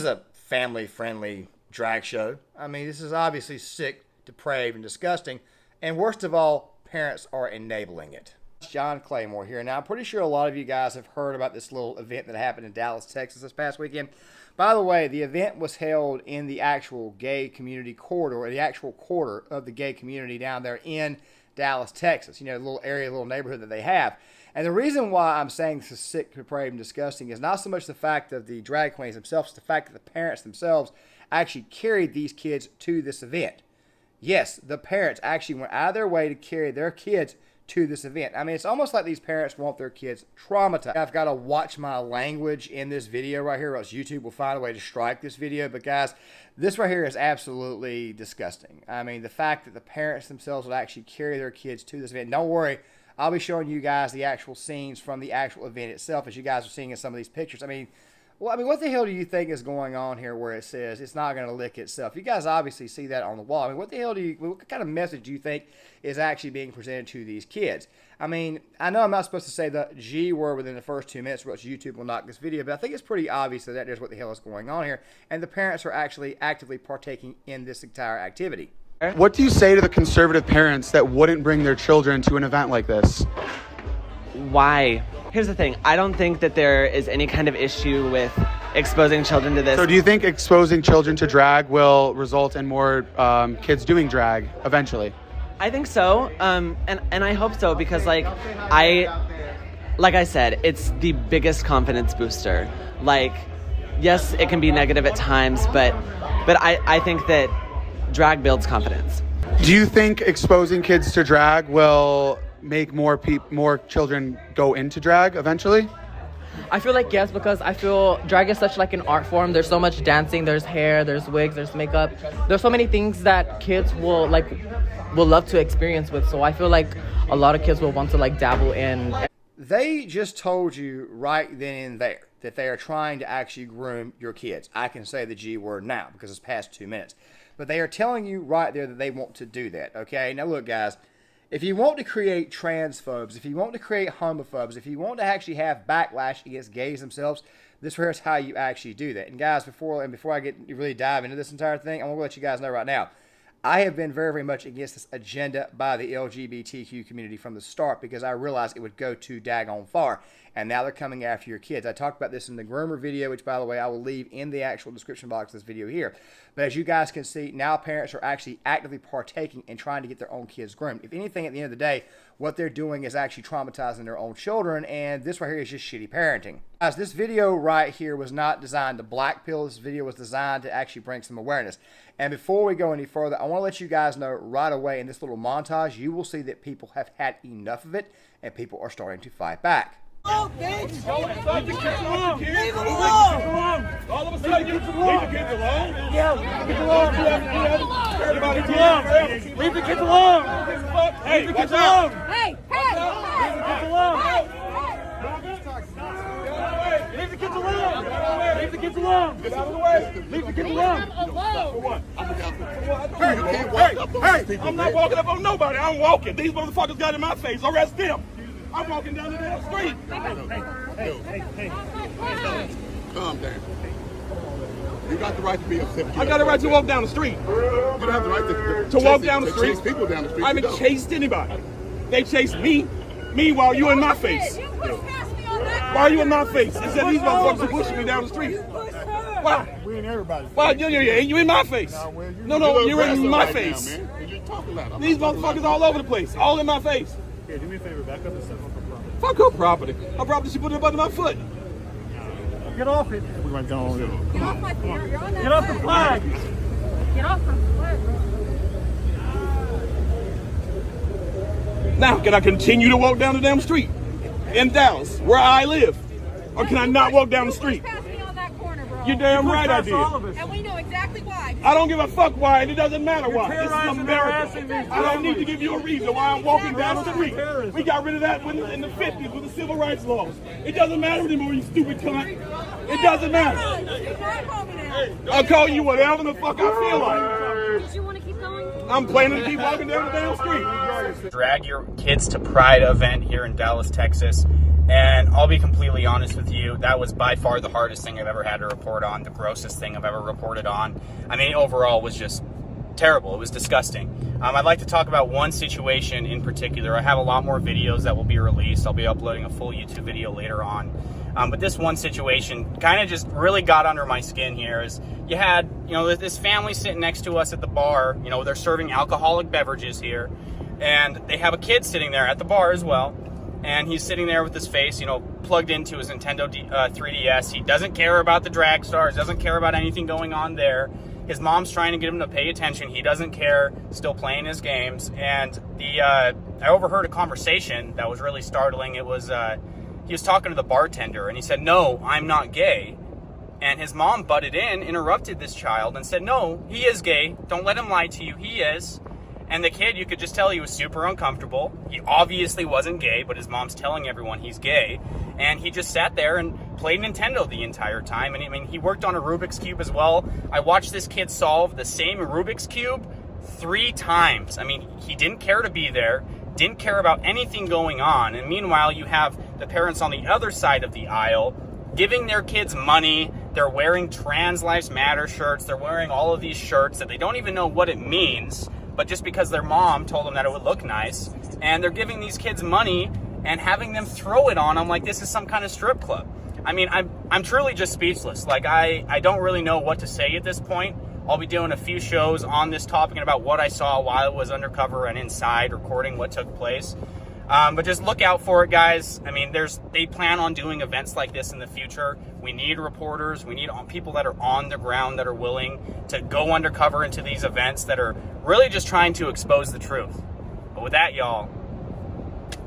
is a family-friendly drag show. I mean, this is obviously sick, depraved, and disgusting. And worst of all, parents are enabling it. John Claymore here. Now, I'm pretty sure a lot of you guys have heard about this little event that happened in Dallas, Texas this past weekend. By the way, the event was held in the actual gay community corridor, the actual quarter of the gay community down there in Dallas, Texas. You know, the little area, little neighborhood that they have. And the reason why I'm saying this is sick, depraved, and disgusting is not so much the fact of the drag queens themselves, it's the fact that the parents themselves actually carried these kids to this event. Yes, the parents actually went out of their way to carry their kids to this event. I mean, it's almost like these parents want their kids traumatized. I've got to watch my language in this video right here, or else YouTube will find a way to strike this video. But guys, this right here is absolutely disgusting. I mean, the fact that the parents themselves would actually carry their kids to this event. Don't worry, I'll be showing you guys the actual scenes from the actual event itself, as you guys are seeing in some of these pictures. I mean, what the hell do you think is going on here where it says it's not going to lick itself? You guys obviously see that on the wall. I mean, what kind of message do you think is actually being presented to these kids? I mean, I know I'm not supposed to say the G word within the first 2 minutes, or else YouTube will knock this video, but I think it's pretty obvious that is what the hell is going on here, and the parents are actually actively partaking in this entire activity. What do you say to the conservative parents that wouldn't bring their children to an event like this? Why? Here's the thing. I don't think that there is any kind of issue with exposing children to this. So do you think exposing children to drag will result in more kids doing drag eventually? I think so. And I hope so, because like I said, it's the biggest confidence booster. Like, yes, it can be negative at times, but I think that drag builds confidence. Do you think exposing kids to drag will make more children go into drag eventually? I feel like yes, because I feel drag is such like an art form. There's so much dancing, there's hair, there's wigs, there's makeup. There's so many things that kids will love to experience with. So I feel like a lot of kids will want to like dabble in. They just told you right then and there that they are trying to actually groom your kids. I can say the G word now because it's past 2 minutes. But they are telling you right there that they want to do that, okay? Now look, guys, if you want to create transphobes, if you want to create homophobes, if you want to actually have backlash against gays themselves, this is how you actually do that. And guys, before I really dive into this entire thing, I'm going to let you guys know right now, I have been very, very much against this agenda by the LGBTQ community from the start, because I realized it would go too daggone far. And now they're coming after your kids. I talked about this in the groomer video, which, by the way, I will leave in the actual description box of this video here. But as you guys can see, now parents are actually actively partaking in trying to get their own kids groomed. If anything, at the end of the day, what they're doing is actually traumatizing their own children, and this right here is just shitty parenting. Guys, this video right here was not designed to blackpill. This video was designed to actually bring some awareness. And before we go any further, I want to let you guys know right away in this little montage, you will see that people have had enough of it, and people are starting to fight back. Oh, leave the kids alone! Leave them alone! All of a sudden, leave the kids alone? Yeah, leave the kids alone! Everybody, leave the kids alone! Leave the kids alone! Hey, hey! Leave the kids alone! Leave the kids alone! Leave the kids alone! Get out of the way! Leave the kids alone! For what? Hey! I'm not walking up on nobody. I'm walking. These motherfuckers got in my face. Arrest them. I'm walking down the damn street. Hey. Calm down. You got the right to be upset. I got the right to walk down the street. You don't have the right to walk down the street. Chase people down the street. I haven't chased anybody. They chased me. Meanwhile, you in my face. Why are you in my face? It said these motherfuckers are pushing me down the street. Why? We ain't everybody. Why? You in my face. No, you're in my face. These motherfuckers all over the place. All in my face. Here, do me a favor, back up and step off her property. Fuck her property. Her property, she put it up under my foot. Get off it. What am I doing? Get off my feet. You're on that. Get off the flag. Get off my flag. Now, can I continue to walk down the damn street in Dallas, where I live? Or can I not walk down the street? You're damn right I did. And we know exactly why. I don't give a fuck why, and it doesn't matter why. This is America. I don't need to give you a reason why I'm walking down the street. We got rid of that in the 50s with the civil rights laws. It doesn't matter anymore, you stupid cunt. It doesn't matter. I'll call you whatever the fuck I feel like. Did you want to keep going? I'm planning to keep walking down the damn street. Drag your kids to Pride event here in Dallas, Texas. And I'll be completely honest with you, that was by far the hardest thing I've ever had to report on, the grossest thing I've ever reported on. I mean, overall, it was just terrible. It was disgusting. I'd like to talk about one situation in particular. I have a lot more videos that will be released. I'll be uploading a full YouTube video later on. But this one situation kind of just really got under my skin here. Is you had, this family sitting next to us at the bar. They're serving alcoholic beverages here. And they have a kid sitting there at the bar as well. And he's sitting there with his face, plugged into his Nintendo 3DS. He doesn't care about the drag stars, doesn't care about anything going on there. His mom's trying to get him to pay attention. He doesn't care, still playing his games. And I overheard a conversation that was really startling. It was, he was talking to the bartender, and he said, "No, I'm not gay." And his mom butted in, interrupted this child, and said, "No, he is gay. Don't let him lie to you. He is." And the kid, you could just tell he was super uncomfortable. He obviously wasn't gay, but his mom's telling everyone he's gay. And he just sat there and played Nintendo the entire time. And I mean, he worked on a Rubik's Cube as well. I watched this kid solve the same Rubik's Cube 3 times. I mean, he didn't care to be there, didn't care about anything going on. And meanwhile, you have the parents on the other side of the aisle giving their kids money. They're wearing Trans Lives Matter shirts. They're wearing all of these shirts that they don't even know what it means, but just because their mom told them that it would look nice. And they're giving these kids money and having them throw it on them like this is some kind of strip club. I mean, I'm truly just speechless. Like, I don't really know what to say at this point. I'll be doing a few shows on this topic and about what I saw while I was undercover and inside recording what took place. But just look out for it, guys. I mean, they plan on doing events like this in the future. We need reporters. We need people that are on the ground, that are willing to go undercover into these events, that are really just trying to expose the truth. But with that, y'all,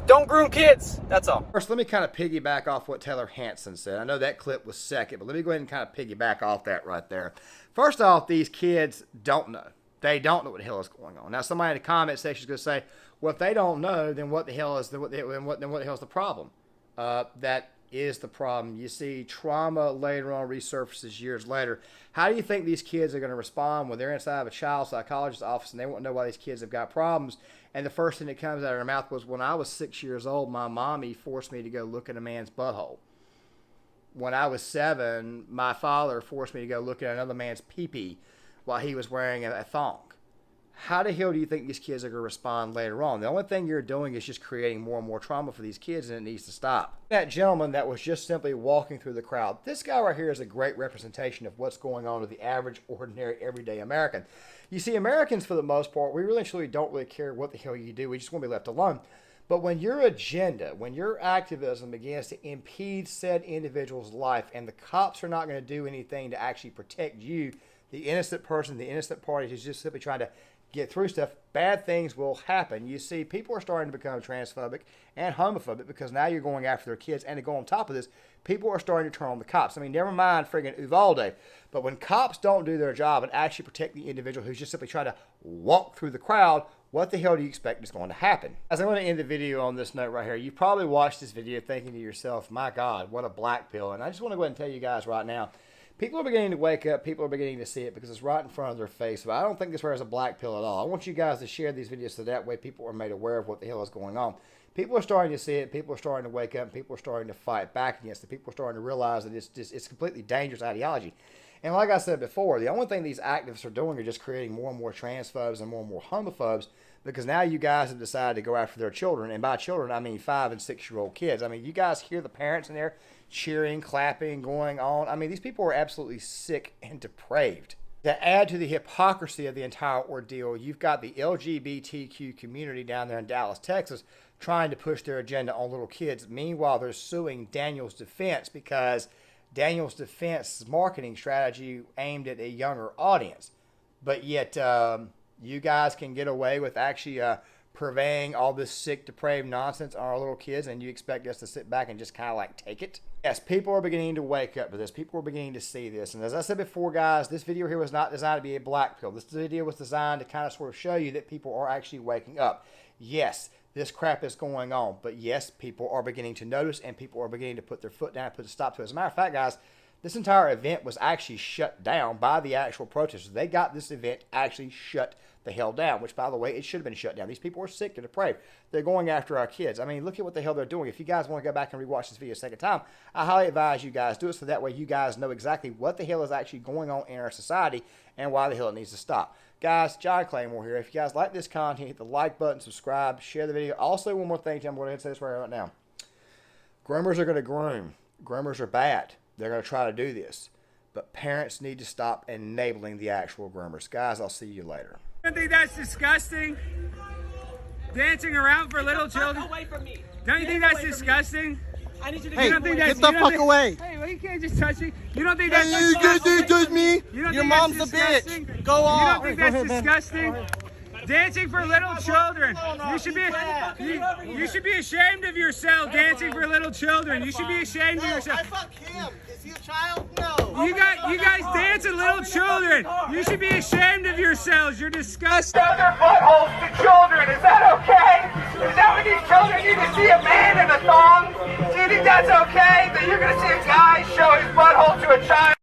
don't groom kids. That's all. First, let me kind of piggyback off what Taylor Hanson said. I know that clip was second, but let me go ahead and kind of piggyback off that right there. First off, these kids don't know. They don't know what the hell is going on. Now, somebody in the comment section is going to say, well, if they don't know, then what the hell is what the hell is the problem? That is the problem. You see, trauma later on resurfaces years later. How do you think these kids are going to respond when they're inside of a child psychologist's office and they won't know why these kids have got problems? And the first thing that comes out of their mouth was, when I was 6 years old, my mommy forced me to go look at a man's butthole. When I was 7, my father forced me to go look at another man's pee-pee while he was wearing a thong. How the hell do you think these kids are going to respond later on? The only thing you're doing is just creating more and more trauma for these kids, and it needs to stop. That gentleman that was just simply walking through the crowd, this guy right here is a great representation of what's going on with the average, ordinary, everyday American. You see, Americans, for the most part, we really truly don't really care what the hell you do. We just want to be left alone. But when your agenda, when your activism begins to impede said individual's life, and the cops are not going to do anything to actually protect you, the innocent person, the innocent party who's just simply trying to get through stuff, bad things will happen. You see, people are starting to become transphobic and homophobic because now you're going after their kids, and to go on top of this, people are starting to turn on the cops. I mean, never mind friggin' Uvalde, but when cops don't do their job and actually protect the individual who's just simply trying to walk through the crowd, what the hell do you expect is going to happen? As I'm going to end the video on this note right here, you probably watched this video thinking to yourself, my God, what a black pill. And I just want to go ahead and tell you guys right now, people are beginning to wake up. People are beginning to see it because it's right in front of their face. But I don't think this is a black pill at all. I want you guys to share these videos so that way people are made aware of what the hell is going on. People are starting to see it. People are starting to wake up. People are starting to fight back against it. People are starting to realize that it's completely dangerous ideology. And like I said before, the only thing these activists are doing are just creating more and more transphobes and more homophobes, because now you guys have decided to go after their children. And by children, I mean 5- and 6-year-old kids. I mean, you guys hear the parents in there cheering, clapping, going on. I mean, these people are absolutely sick and depraved. To add to the hypocrisy of the entire ordeal, you've got the LGBTQ community down there in Dallas, Texas, trying to push their agenda on little kids. Meanwhile, they're suing Daniel's Defense because Daniel's Defense marketing strategy aimed at a younger audience. But yet, you guys can get away with actually purveying all this sick, depraved nonsense on our little kids, and you expect us to sit back and just kind of like take it? Yes, people are beginning to wake up to this. People are beginning to see this. And as I said before, guys, this video here was not designed to be a black pill. This video was designed to kind of sort of show you that people are actually waking up. Yes, this crap is going on. But yes, people are beginning to notice, and people are beginning to put their foot down and put a stop to it. As a matter of fact, guys, This entire event was actually shut down by the actual protesters. They got this event actually shut the hell down, which, by the way, it should have been shut down. These people are sick and depraved. They're going after our kids. I mean, look at what the hell they're doing. If you guys want to go back and rewatch this video a second time, I highly advise you guys do it so that way you guys know exactly what the hell is actually going on in our society and why the hell it needs to stop. Guys, John Claymore here. If you guys like this content, hit the like button, subscribe, share the video. Also, one more thing, I'm going to say this right now. Groomers are going to groom. Groomers are bad. They're going to try to do this. But parents need to stop enabling the actual groomers. Guys, I'll see you later. Don't you think that's disgusting? Dancing around for little children? Away from me. Don't you think that's disgusting? I need you to You don't think that's, get the fuck away. Hey, well, you can't just touch me. You don't think that's You touch me. Your mom's a bitch. Go You off. don't think that's disgusting? Dancing for little children. You should be ashamed of yourself. Dancing for little children. You should be ashamed of yourself. I fuck him. Is he a child? No. You guys dancing little children. You should be ashamed of yourselves. You're disgusting. Shove their buttholes to children. Is that okay? Is that what these children need to see a man in a thong? Do you think that's okay? That you're gonna see a guy show his butthole to a child?